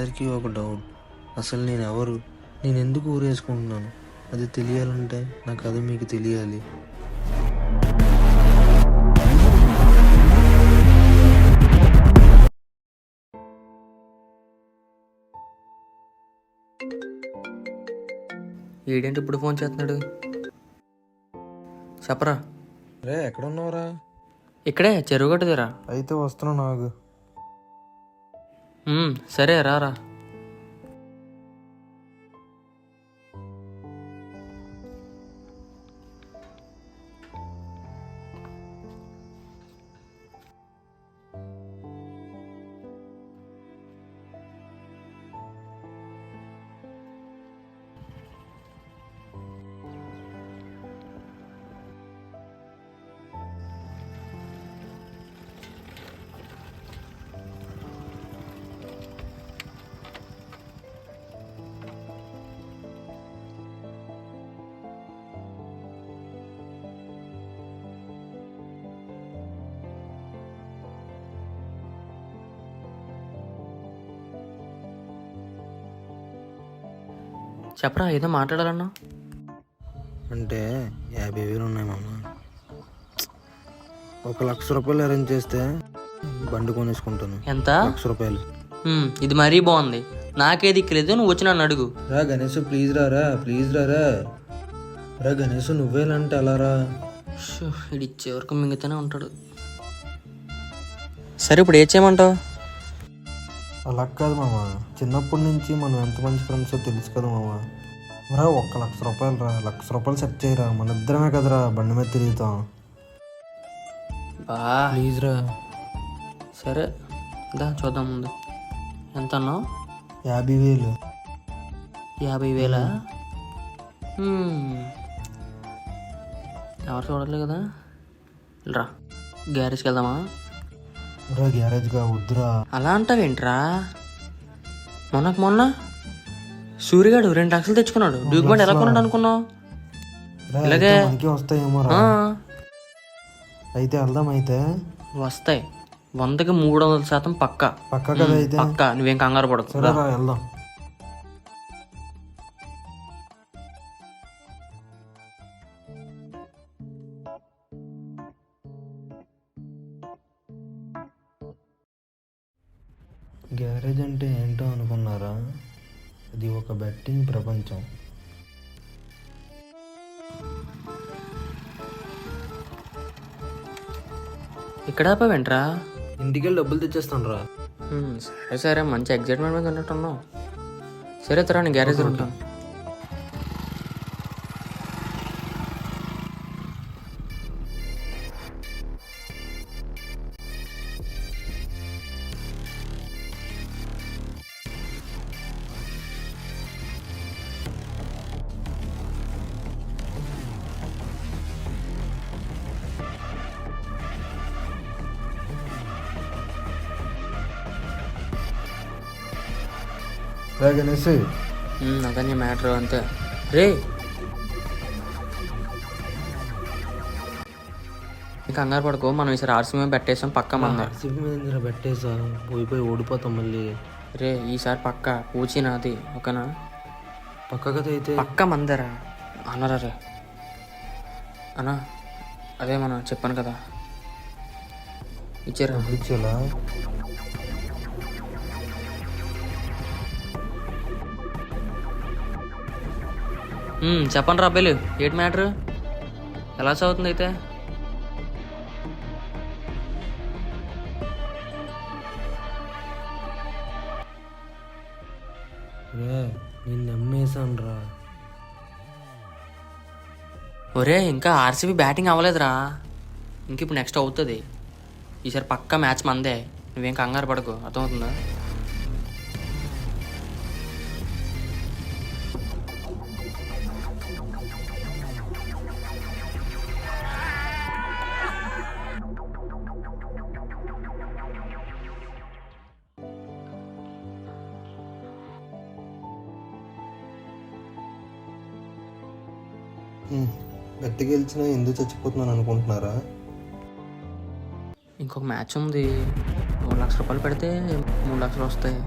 అందరికీ ఒక డౌట్, అసలు నేను ఎవరు, నేను ఎందుకు ఊరేసుకుంటున్నాను, అది తెలియాలంటే నా కథ మీకు తెలియాలి. ఈడేంటి ఇప్పుడు ఫోన్ చేస్తున్నాడు? చెప్పరా. రే ఎక్కడున్నావురా? ఇక్కడే చెరువు గట్టుదిరా. అయితే వస్తున్నా నాకు. సరే రారా. చెప్పరా, ఏదో మాట్లాడాలన్నా. అంటే 50,000 ఉన్నాయి మామ. 1,00,000 రూపాయలు అరేంజ్ చేస్తే బండి కొనేసుకుంటాను. ఎంత? 1,00,000 రూపాయలు. ఇది మరీ బాగుంది. నాకే దిక్కులేదు, నువ్వు వచ్చి నన్ను అడుగు. రా గణేష్, ప్లీజ్ రారా, ప్లీజ్ రారా. రా గణేష్, నువ్వేలంటే అలా రా. ఇది ఇచ్చే వరకు మింగితేనే ఉంటాడు. సరే ఇప్పుడు ఏం చేయమంటావు? అలా కాదు మామ, చిన్నప్పటి నుంచి మనం ఎంత మంచి ఫ్రెండ్స్ తెలుసు కదా మామ. రా 1,00,000 రూపాయలు రా, 1,00,000 రూపాయలు సెట్ చేయరా, మన ఇద్దరమే కదరా బండి మీద తిరుగుతాం. బా ప్లీజ్ రా. సరే దా చూద్దాం. ముందు ఎంత అన్నావు? 50,000. 50,000? ఎవరు చూడట్లేదు కదా. రా గ్యారేజ్కి వెళ్దామా? రా గ్యారేజ్గా వద్దురా. అలా అంటావేంట్రా? మొన్న సూర్యగాడు 2 లక్షలు తెచ్చుకున్నాడు. డ్యూక్ బండి ఎలా కొన్నాడు అనుకున్నావు? ఇలాగే వస్తాయేమో రా. అయితే వెళ్దాం. అయితే వస్తాయి. 100కి 300% పక్కా. పక్కా కదా? అయితే పక్కా, నువ్వేం కంగారు పడకు. సరే రా వెళ్దాం. గ్యారేజ్ అంటే ఏంటో అనుకున్నారా? అది ఒక బెట్టింగ్ ప్రపంచం. ఇక్కడ ఆపావేంట్రా? ఇంటికెళ్ళి డబ్బులు తెచ్చేస్తాను రా. సరే సరే, మంచి ఎగ్జైట్మెంట్ మీద ఉన్నట్టున్నావు. సరే తరా, నేను గ్యారేజ్ ఉంటాను. రా గణేష్. అదే మ్యాటర్ అంతే. రే కంగారు పడుకో, మనం ఈసారి ఆర్సీ మీద పెట్టేసాం. పక్క మంది ఆర్సీబీ మీద పెట్టేసా, పోయి ఓడిపోతాం మళ్ళీ. రే ఈసారి పక్క పూచి నాది, ఓకేనా? పక్క కదా? అయితే పక్క మందరా అన్నారా? రే అన్నా, అదే మన చెప్పాను కదా, ఇచ్చారా? ఇచ్చేలా చెప్పండి రా అబ్బాయిలు, ఏంటి మ్యాటర్? ఎలా చదువుతుంది అయితే? నేను నమ్మేశాను రా. ఒరే ఇంకా ఆర్సీబీ బ్యాటింగ్ అవ్వలేదురా, ఇంక ఇప్పుడు నెక్స్ట్ అవుతుంది. ఈసారి పక్కా మ్యాచ్ మందే, నువ్వేం కంగారు పడకు, అర్థమవుతుందా? గట్టి గెలిచినా ఎందుకు చచ్చిపోతున్నాను అనుకుంటున్నారా? ఇంకొక మ్యాచ్ ఉంది, 3 లక్షల రూపాయలు పెడితే 3 లక్షలు వస్తాయి.